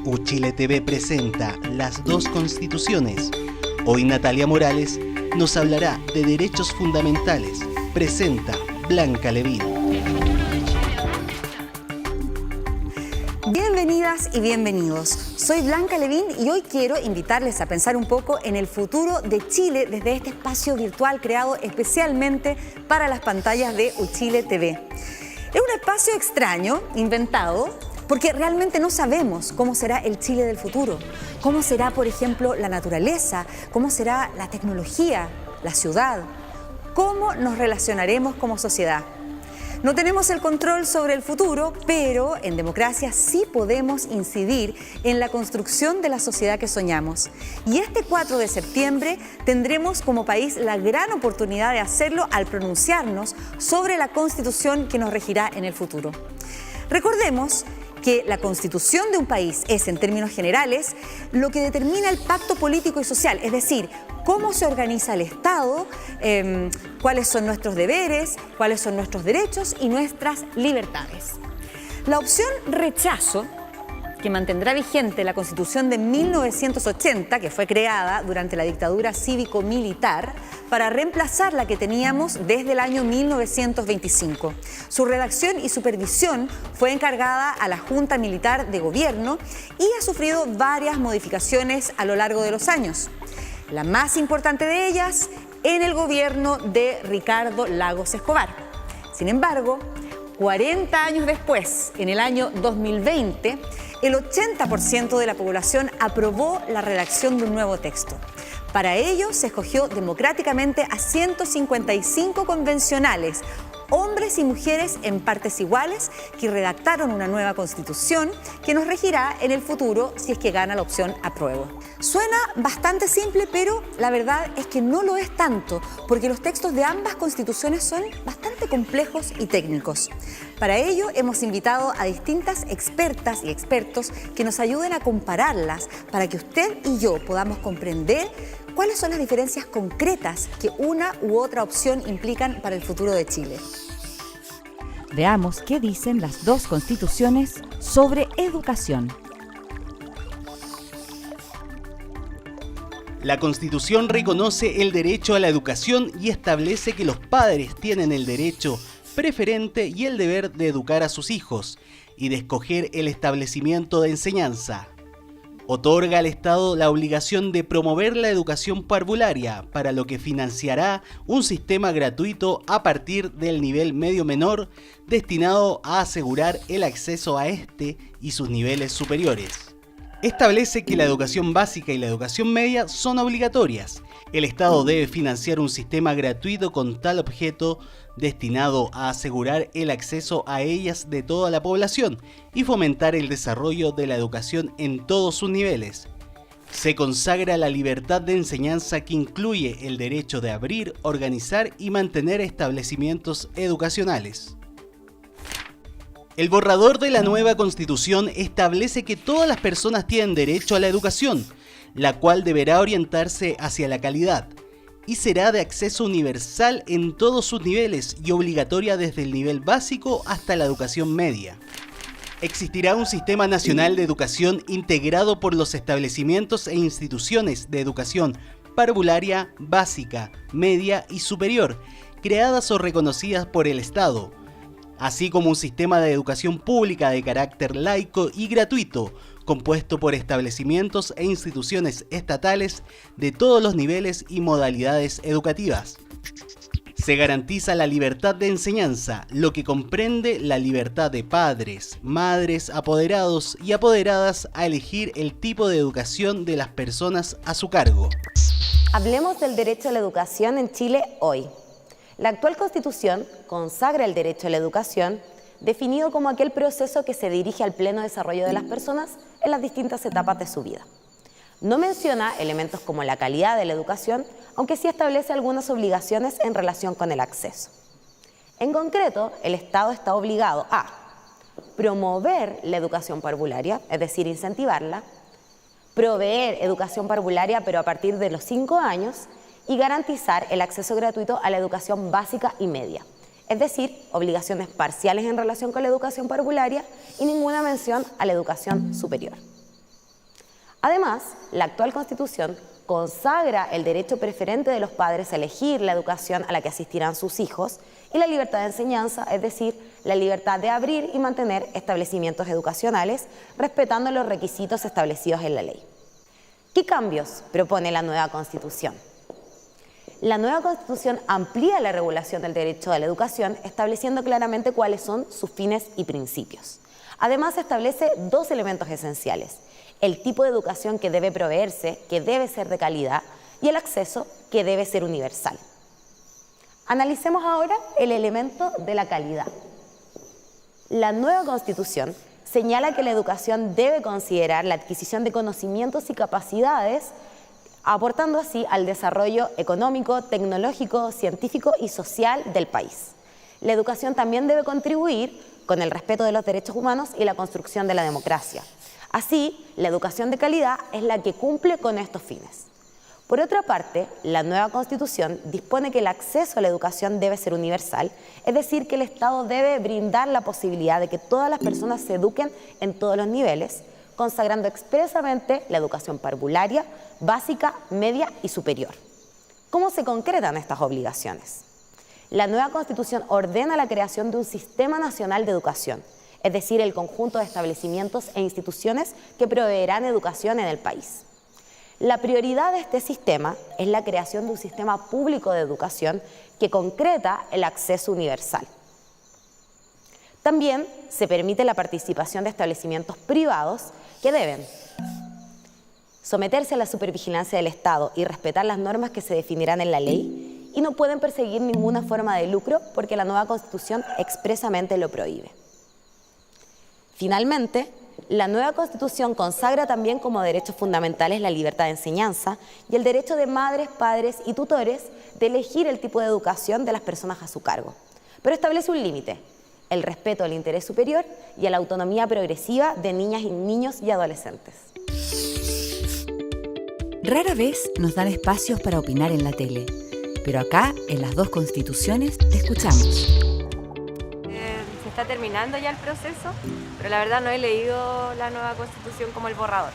Uchile TV presenta Las dos Constituciones. Hoy Natalia Morales nos hablará de derechos fundamentales. Presenta Blanca Levín. Bienvenidas y bienvenidos. Soy Blanca Levín y hoy quiero invitarles a pensar un poco en el futuro de Chile desde este espacio virtual creado especialmente para las pantallas de Uchile TV. Es un espacio extraño, inventado, porque realmente no sabemos cómo será el Chile del futuro. Cómo será, por ejemplo, la naturaleza, cómo será la tecnología, la ciudad, cómo nos relacionaremos como sociedad. No tenemos el control sobre el futuro, pero en democracia sí podemos incidir en la construcción de la sociedad que soñamos. Y este 4 de septiembre tendremos como país la gran oportunidad de hacerlo al pronunciarnos sobre la Constitución que nos regirá en el futuro. Recordemos que la constitución de un país es, en términos generales, lo que determina el pacto político y social, es decir, cómo se organiza el Estado, cuáles son nuestros deberes, cuáles son nuestros derechos y nuestras libertades. La opción rechazo, que mantendrá vigente la Constitución de 1980, que fue creada durante la dictadura cívico-militar, para reemplazar la que teníamos desde el año 1925. Su redacción y supervisión fue encargada a la Junta Militar de Gobierno y ha sufrido varias modificaciones a lo largo de los años. La más importante de ellas en el gobierno de Ricardo Lagos Escobar. Sin embargo, 40 años después, en el año 2020, el 80% de la población aprobó la redacción de un nuevo texto. Para ello, se escogió democráticamente a 155 convencionales, hombres y mujeres en partes iguales, que redactaron una nueva constitución que nos regirá en el futuro si es que gana la opción apruebo. Suena bastante simple, pero la verdad es que no lo es tanto, porque los textos de ambas constituciones son bastante complejos y técnicos. Para ello hemos invitado a distintas expertas y expertos que nos ayuden a compararlas para que usted y yo podamos comprender cuáles son las diferencias concretas que una u otra opción implican para el futuro de Chile. Veamos qué dicen las dos constituciones sobre educación. La Constitución reconoce el derecho a la educación y establece que los padres tienen el derecho preferente y el deber de educar a sus hijos y de escoger el establecimiento de enseñanza. Otorga al Estado la obligación de promover la educación parvularia, para lo que financiará un sistema gratuito a partir del nivel medio menor, destinado a asegurar el acceso a este y sus niveles superiores. Establece que la educación básica y la educación media son obligatorias. El Estado debe financiar un sistema gratuito con tal objeto, destinado a asegurar el acceso a ellas de toda la población y fomentar el desarrollo de la educación en todos sus niveles. Se consagra la libertad de enseñanza, que incluye el derecho de abrir, organizar y mantener establecimientos educacionales. El borrador de la nueva Constitución establece que todas las personas tienen derecho a la educación, la cual deberá orientarse hacia la calidad y será de acceso universal en todos sus niveles y obligatoria desde el nivel básico hasta la educación media. Existirá un sistema nacional de educación integrado por los establecimientos e instituciones de educación parvularia, básica, media y superior, creadas o reconocidas por el Estado, así como un sistema de educación pública de carácter laico y gratuito, compuesto por establecimientos e instituciones estatales de todos los niveles y modalidades educativas. Se garantiza la libertad de enseñanza, lo que comprende la libertad de padres, madres, apoderados y apoderadas a elegir el tipo de educación de las personas a su cargo. Hablemos del derecho a la educación en Chile hoy. La actual Constitución consagra el derecho a la educación, definido como aquel proceso que se dirige al pleno desarrollo de las personas en las distintas etapas de su vida. No menciona elementos como la calidad de la educación, aunque sí establece algunas obligaciones en relación con el acceso. En concreto, el Estado está obligado a promover la educación parvularia, es decir, incentivarla, proveer educación parvularia pero a partir de los 5 años y garantizar el acceso gratuito a la educación básica y media. Es decir, obligaciones parciales en relación con la educación parvularia y ninguna mención a la educación superior. Además, la actual Constitución consagra el derecho preferente de los padres a elegir la educación a la que asistirán sus hijos y la libertad de enseñanza, es decir, la libertad de abrir y mantener establecimientos educacionales respetando los requisitos establecidos en la ley. ¿Qué cambios propone la nueva Constitución? La nueva Constitución amplía la regulación del derecho a la educación, estableciendo claramente cuáles son sus fines y principios. Además, establece dos elementos esenciales: el tipo de educación que debe proveerse, que debe ser de calidad, y el acceso, que debe ser universal. Analicemos ahora el elemento de la calidad. La nueva Constitución señala que la educación debe considerar la adquisición de conocimientos y capacidades, aportando así al desarrollo económico, tecnológico, científico y social del país. La educación también debe contribuir con el respeto de los derechos humanos y la construcción de la democracia. Así, la educación de calidad es la que cumple con estos fines. Por otra parte, la nueva Constitución dispone que el acceso a la educación debe ser universal, es decir, que el Estado debe brindar la posibilidad de que todas las personas se eduquen en todos los niveles, consagrando expresamente la educación parvularia, básica, media y superior. ¿Cómo se concretan estas obligaciones? La nueva Constitución ordena la creación de un Sistema Nacional de Educación, es decir, el conjunto de establecimientos e instituciones que proveerán educación en el país. La prioridad de este sistema es la creación de un sistema público de educación que concreta el acceso universal. También se permite la participación de establecimientos privados que deben someterse a la supervigilancia del Estado y respetar las normas que se definirán en la ley, y no pueden perseguir ninguna forma de lucro porque la nueva Constitución expresamente lo prohíbe. Finalmente, la nueva Constitución consagra también como derechos fundamentales la libertad de enseñanza y el derecho de madres, padres y tutores de elegir el tipo de educación de las personas a su cargo. Pero establece un límite: el respeto al interés superior y a la autonomía progresiva de niñas y niños y adolescentes. Rara vez nos dan espacios para opinar en la tele, pero acá, en las dos constituciones, te escuchamos. Se está terminando ya el proceso, pero la verdad no he leído la nueva Constitución como el borrador,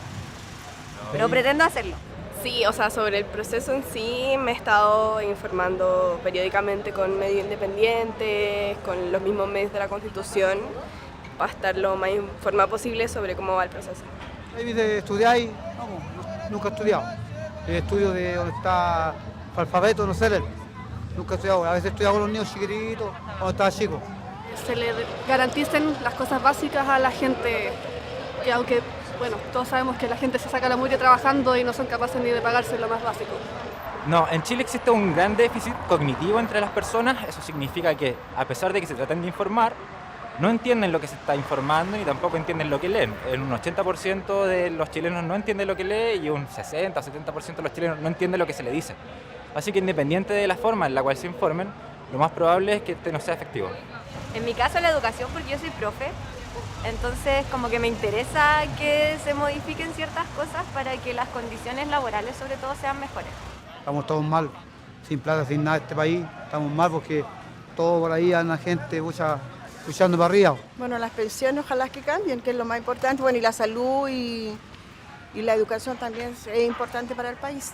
pero pretendo hacerlo. Sí, o sea, sobre el proceso en sí me he estado informando periódicamente con medios independientes, con los mismos medios de la Constitución, para estar lo más informada posible sobre cómo va el proceso. Ahí de estudiar, nunca he estudiado. Estudio de donde está el alfabeto, no sé leer. Nunca he estudiado. A veces estudiaba con los niños chiquititos cuando estaba chico. Se le garanticen las cosas básicas a la gente, que aunque, bueno, todos sabemos que la gente se saca la mugre trabajando y no son capaces ni de pagarse lo más básico. No, en Chile existe un gran déficit cognitivo entre las personas. Eso significa que, a pesar de que se traten de informar, no entienden lo que se está informando ni tampoco entienden lo que leen. Un 80% de los chilenos no entienden lo que lee y un 60 o 70% de los chilenos no entienden lo que se le dice. Así que, independiente de la forma en la cual se informen, lo más probable es que este no sea efectivo. En mi caso la educación, porque yo soy profe, entonces como que me interesa que se modifiquen ciertas cosas para que las condiciones laborales sobre todo sean mejores. Estamos todos mal, sin plata, sin nada en este país. Estamos mal porque todo por ahí anda gente luchando para arriba. Bueno, las pensiones ojalá que cambien, que es lo más importante. Bueno, y la salud y la educación también es importante para el país.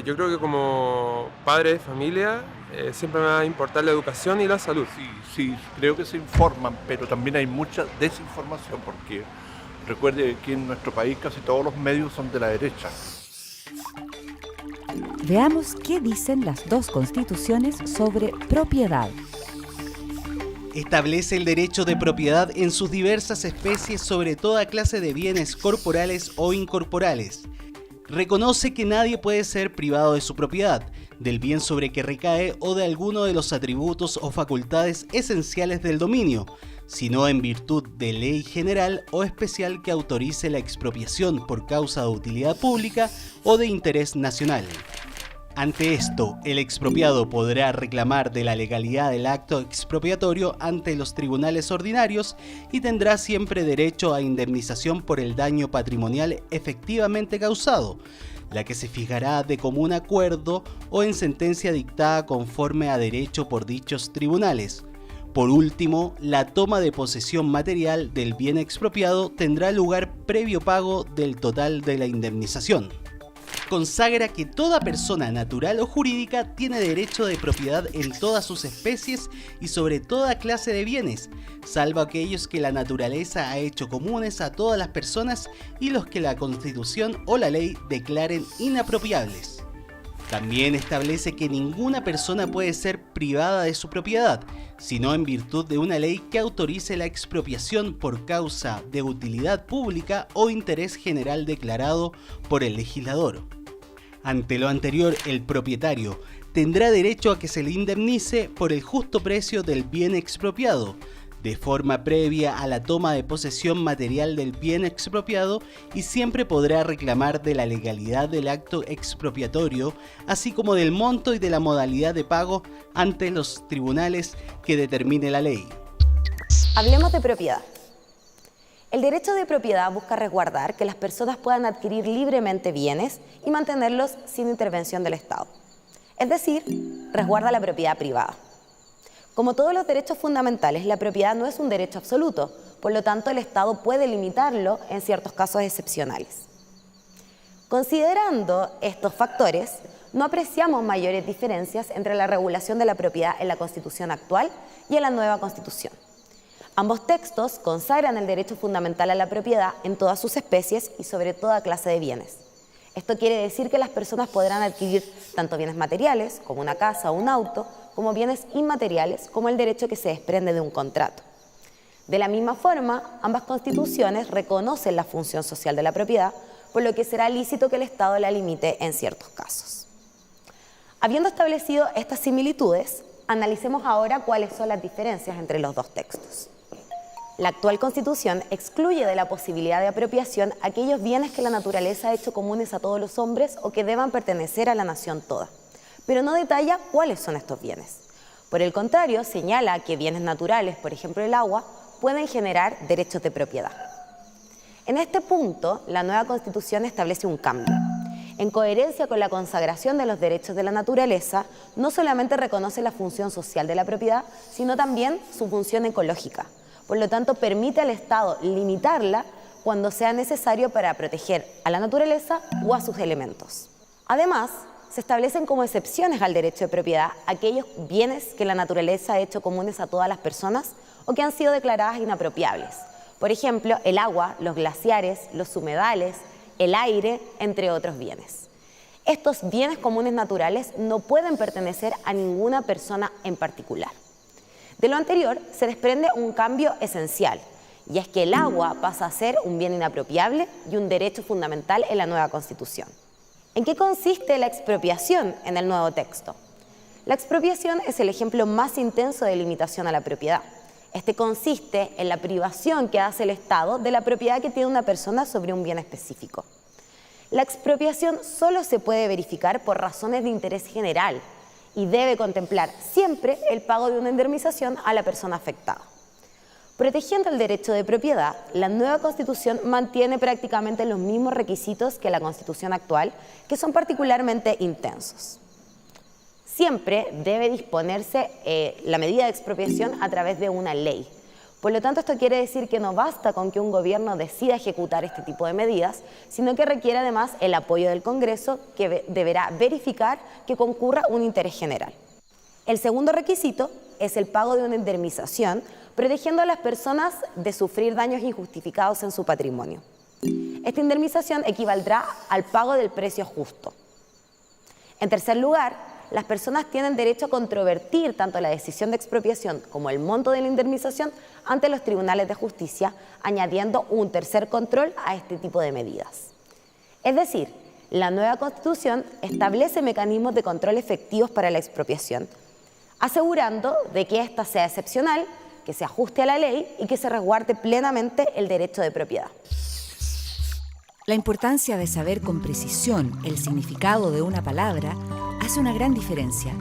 Yo creo que como padre de familia siempre me va a importar la educación y la salud. Sí, creo que se informan, pero también hay mucha desinformación, porque recuerde que en nuestro país casi todos los medios son de la derecha. Veamos qué dicen las dos constituciones sobre propiedad. Establece el derecho de propiedad en sus diversas especies sobre toda clase de bienes corporales o incorporales. Reconoce que nadie puede ser privado de su propiedad, del bien sobre que recae o de alguno de los atributos o facultades esenciales del dominio, sino en virtud de ley general o especial que autorice la expropiación por causa de utilidad pública o de interés nacional. Ante esto, el expropiado podrá reclamar de la legalidad del acto expropiatorio ante los tribunales ordinarios y tendrá siempre derecho a indemnización por el daño patrimonial efectivamente causado, la que se fijará de común acuerdo o en sentencia dictada conforme a derecho por dichos tribunales. Por último, la toma de posesión material del bien expropiado tendrá lugar previo pago del total de la indemnización. Consagra que toda persona natural o jurídica tiene derecho de propiedad en todas sus especies y sobre toda clase de bienes, salvo aquellos que la naturaleza ha hecho comunes a todas las personas y los que la Constitución o la ley declaren inapropiables. También establece que ninguna persona puede ser privada de su propiedad, sino en virtud de una ley que autorice la expropiación por causa de utilidad pública o interés general declarado por el legislador. Ante lo anterior, el propietario tendrá derecho a que se le indemnice por el justo precio del bien expropiado, de forma previa a la toma de posesión material del bien expropiado, y siempre podrá reclamar de la legalidad del acto expropiatorio, así como del monto y de la modalidad de pago ante los tribunales que determine la ley. Hablemos de propiedad. El derecho de propiedad busca resguardar que las personas puedan adquirir libremente bienes y mantenerlos sin intervención del Estado. Es decir, resguarda la propiedad privada. Como todos los derechos fundamentales, la propiedad no es un derecho absoluto, por lo tanto el Estado puede limitarlo en ciertos casos excepcionales. Considerando estos factores, no apreciamos mayores diferencias entre la regulación de la propiedad en la Constitución actual y en la nueva Constitución. Ambos textos consagran el derecho fundamental a la propiedad en todas sus especies y sobre toda clase de bienes. Esto quiere decir que las personas podrán adquirir tanto bienes materiales, como una casa o un auto, como bienes inmateriales, como el derecho que se desprende de un contrato. De la misma forma, ambas constituciones reconocen la función social de la propiedad, por lo que será lícito que el Estado la limite en ciertos casos. Habiendo establecido estas similitudes, analicemos ahora cuáles son las diferencias entre los dos textos. La actual Constitución excluye de la posibilidad de apropiación aquellos bienes que la naturaleza ha hecho comunes a todos los hombres o que deban pertenecer a la nación toda, pero no detalla cuáles son estos bienes. Por el contrario, señala que bienes naturales, por ejemplo el agua, pueden generar derechos de propiedad. En este punto, la nueva Constitución establece un cambio. En coherencia con la consagración de los derechos de la naturaleza, no solamente reconoce la función social de la propiedad, sino también su función ecológica. Por lo tanto, permite al Estado limitarla cuando sea necesario para proteger a la naturaleza o a sus elementos. Además, se establecen como excepciones al derecho de propiedad aquellos bienes que la naturaleza ha hecho comunes a todas las personas o que han sido declaradas inapropiables. Por ejemplo, el agua, los glaciares, los humedales, el aire, entre otros bienes. Estos bienes comunes naturales no pueden pertenecer a ninguna persona en particular. De lo anterior se desprende un cambio esencial, y es que el agua pasa a ser un bien inapropiable y un derecho fundamental en la nueva Constitución. ¿En qué consiste la expropiación en el nuevo texto? La expropiación es el ejemplo más intenso de limitación a la propiedad. Este consiste en la privación que hace el Estado de la propiedad que tiene una persona sobre un bien específico. La expropiación solo se puede verificar por razones de interés general y debe contemplar siempre el pago de una indemnización a la persona afectada. Protegiendo el derecho de propiedad, la nueva Constitución mantiene prácticamente los mismos requisitos que la Constitución actual, que son particularmente intensos. Siempre debe disponerse la medida de expropiación a través de una ley. Por lo tanto, esto quiere decir que no basta con que un gobierno decida ejecutar este tipo de medidas, sino que requiere además el apoyo del Congreso, que deberá verificar que concurra un interés general. El segundo requisito es el pago de una indemnización, protegiendo a las personas de sufrir daños injustificados en su patrimonio. Esta indemnización equivaldrá al pago del precio justo. En tercer lugar, las personas tienen derecho a controvertir tanto la decisión de expropiación como el monto de la indemnización ante los tribunales de justicia, añadiendo un tercer control a este tipo de medidas. Es decir, la nueva Constitución establece mecanismos de control efectivos para la expropiación, asegurando de que ésta sea excepcional, que se ajuste a la ley y que se resguarde plenamente el derecho de propiedad. La importancia de saber con precisión el significado de una palabra hace una gran diferencia.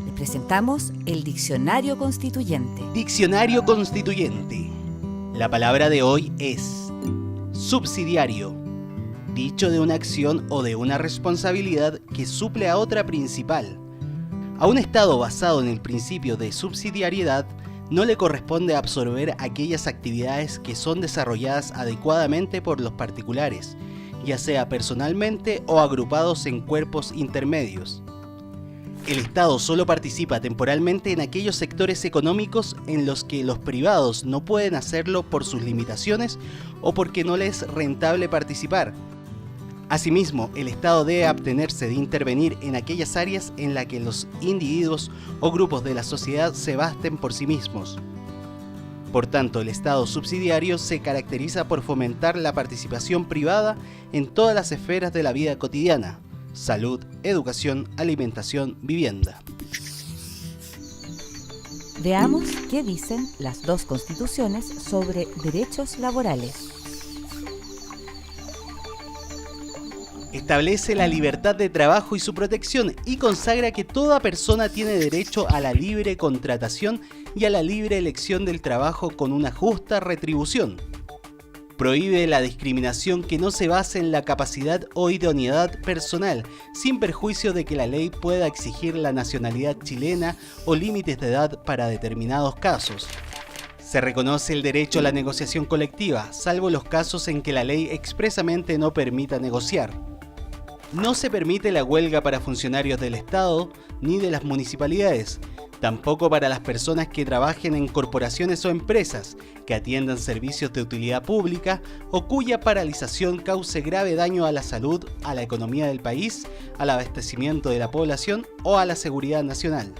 Les presentamos el Diccionario Constituyente. Diccionario Constituyente. La palabra de hoy es subsidiario, dicho de una acción o de una responsabilidad que suple a otra principal. A un Estado basado en el principio de subsidiariedad no le corresponde absorber aquellas actividades que son desarrolladas adecuadamente por los particulares, ya sea personalmente o agrupados en cuerpos intermedios. El Estado solo participa temporalmente en aquellos sectores económicos en los que los privados no pueden hacerlo por sus limitaciones o porque no les es rentable participar. Asimismo, el Estado debe abstenerse de intervenir en aquellas áreas en las que los individuos o grupos de la sociedad se basten por sí mismos. Por tanto, el Estado subsidiario se caracteriza por fomentar la participación privada en todas las esferas de la vida cotidiana: salud, educación, alimentación, vivienda. Veamos qué dicen las dos constituciones sobre derechos laborales. Establece la libertad de trabajo y su protección y consagra que toda persona tiene derecho a la libre contratación y a la libre elección del trabajo con una justa retribución. Prohíbe la discriminación que no se base en la capacidad o idoneidad personal, sin perjuicio de que la ley pueda exigir la nacionalidad chilena o límites de edad para determinados casos. Se reconoce el derecho a la negociación colectiva, salvo los casos en que la ley expresamente no permita negociar. No se permite la huelga para funcionarios del Estado ni de las municipalidades, tampoco para las personas que trabajen en corporaciones o empresas, que atiendan servicios de utilidad pública o cuya paralización cause grave daño a la salud, a la economía del país, al abastecimiento de la población o a la seguridad nacional.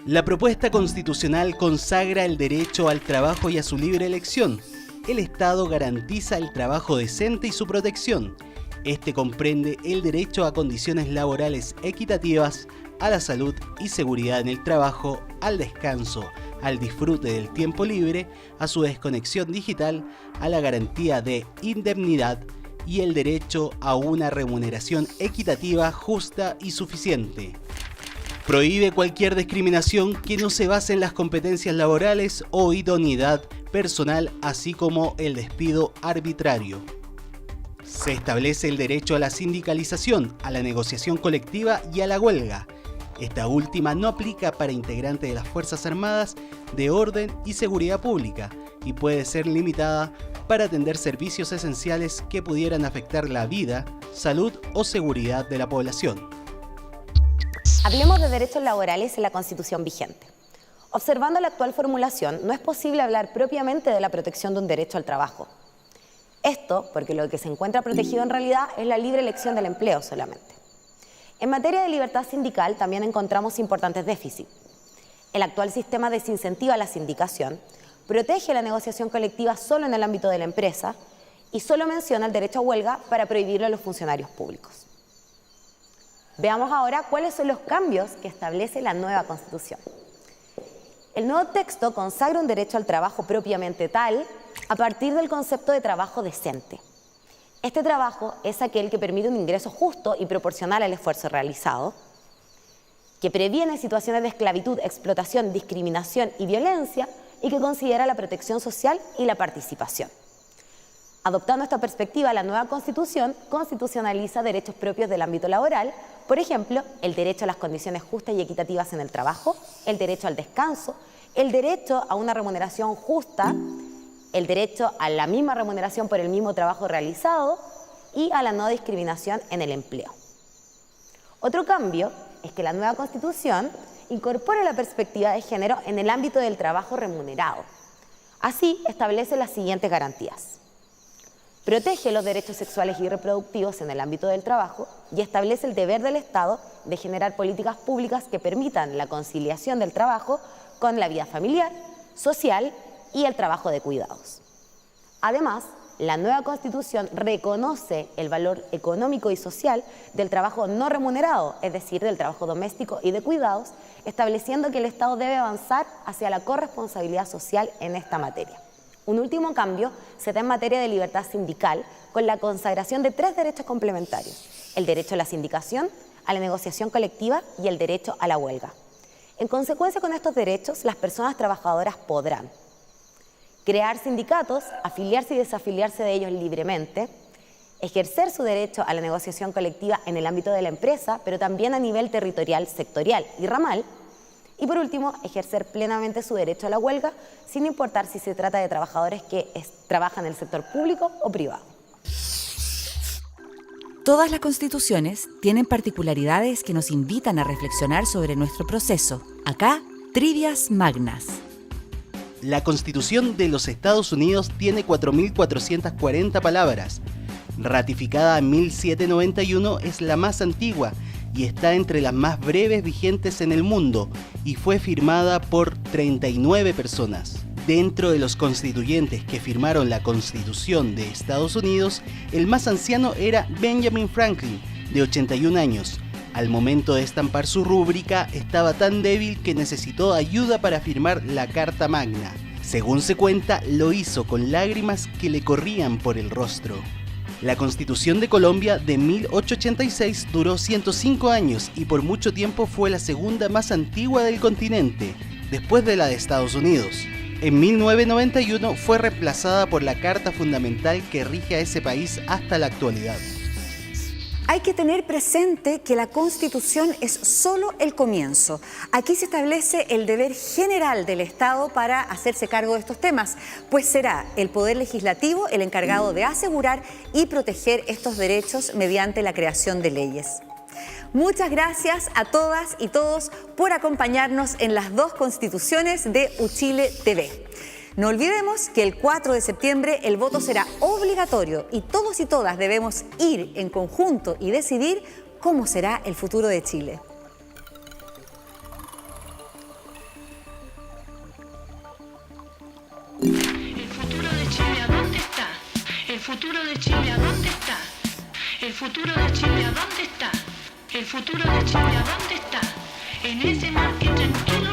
La propuesta constitucional consagra el derecho al trabajo y a su libre elección. El Estado garantiza el trabajo decente y su protección. Este comprende el derecho a condiciones laborales equitativas, a la salud y seguridad en el trabajo, al descanso, al disfrute del tiempo libre, a su desconexión digital, a la garantía de indemnidad y el derecho a una remuneración equitativa, justa y suficiente. Prohíbe cualquier discriminación que no se base en las competencias laborales o idoneidad personal, así como el despido arbitrario. Se establece el derecho a la sindicalización, a la negociación colectiva y a la huelga. Esta última no aplica para integrantes de las Fuerzas Armadas, de orden y seguridad pública y puede ser limitada para atender servicios esenciales que pudieran afectar la vida, salud o seguridad de la población. Hablemos de derechos laborales en la Constitución vigente. Observando la actual formulación, no es posible hablar propiamente de la protección de un derecho al trabajo. Esto porque lo que se encuentra protegido en realidad es la libre elección del empleo solamente. En materia de libertad sindical también encontramos importantes déficits. El actual sistema desincentiva la sindicación, protege la negociación colectiva solo en el ámbito de la empresa y solo menciona el derecho a huelga para prohibirlo a los funcionarios públicos. Veamos ahora cuáles son los cambios que establece la nueva Constitución. El nuevo texto consagra un derecho al trabajo propiamente tal a partir del concepto de trabajo decente. Este trabajo es aquel que permite un ingreso justo y proporcional al esfuerzo realizado, que previene situaciones de esclavitud, explotación, discriminación y violencia y que considera la protección social y la participación. Adoptando esta perspectiva, la nueva Constitución constitucionaliza derechos propios del ámbito laboral, por ejemplo, el derecho a las condiciones justas y equitativas en el trabajo, el derecho al descanso, el derecho a una remuneración justa, el derecho a la misma remuneración por el mismo trabajo realizado y a la no discriminación en el empleo. Otro cambio es que la nueva Constitución incorpora la perspectiva de género en el ámbito del trabajo remunerado. Así, establece las siguientes garantías. Protege los derechos sexuales y reproductivos en el ámbito del trabajo y establece el deber del Estado de generar políticas públicas que permitan la conciliación del trabajo con la vida familiar, social y el trabajo de cuidados. Además, la nueva Constitución reconoce el valor económico y social del trabajo no remunerado, es decir, del trabajo doméstico y de cuidados, estableciendo que el Estado debe avanzar hacia la corresponsabilidad social en esta materia. Un último cambio se da en materia de libertad sindical con la consagración de 3 derechos complementarios: el derecho a la sindicación, a la negociación colectiva y el derecho a la huelga. En consecuencia con estos derechos, las personas trabajadoras podrán crear sindicatos, afiliarse y desafiliarse de ellos libremente, ejercer su derecho a la negociación colectiva en el ámbito de la empresa, pero también a nivel territorial, sectorial y ramal, Y por último, ejercer plenamente su derecho a la huelga, sin importar si se trata de trabajadores que trabajan en el sector público o privado. Todas las constituciones tienen particularidades que nos invitan a reflexionar sobre nuestro proceso. Acá, trivias magnas. La Constitución de los Estados Unidos tiene 4.440 palabras. Ratificada en 1791, es la más antigua y está entre las más breves vigentes en el mundo y fue firmada por 39 personas. Dentro de los constituyentes que firmaron la Constitución de Estados Unidos, el más anciano era Benjamin Franklin, de 81 años. Al momento de estampar su rúbrica, estaba tan débil que necesitó ayuda para firmar la Carta Magna. Según se cuenta, lo hizo con lágrimas que le corrían por el rostro. La Constitución de Colombia de 1886 duró 105 años y por mucho tiempo fue la segunda más antigua del continente, después de la de Estados Unidos. En 1991 fue reemplazada por la Carta Fundamental que rige a ese país hasta la actualidad. Hay que tener presente que la Constitución es solo el comienzo. Aquí se establece el deber general del Estado para hacerse cargo de estos temas, pues será el Poder Legislativo el encargado de asegurar y proteger estos derechos mediante la creación de leyes. Muchas gracias a todas y todos por acompañarnos en las dos constituciones de Uchile TV. No olvidemos que el 4 de septiembre el voto será obligatorio y todos y todas debemos ir en conjunto y decidir cómo será el futuro de Chile. El futuro de Chile, ¿a dónde está? El futuro de Chile, ¿a dónde está? El futuro de Chile, ¿a dónde está? El futuro de Chile, ¿a dónde está? En ese mar que tranquilo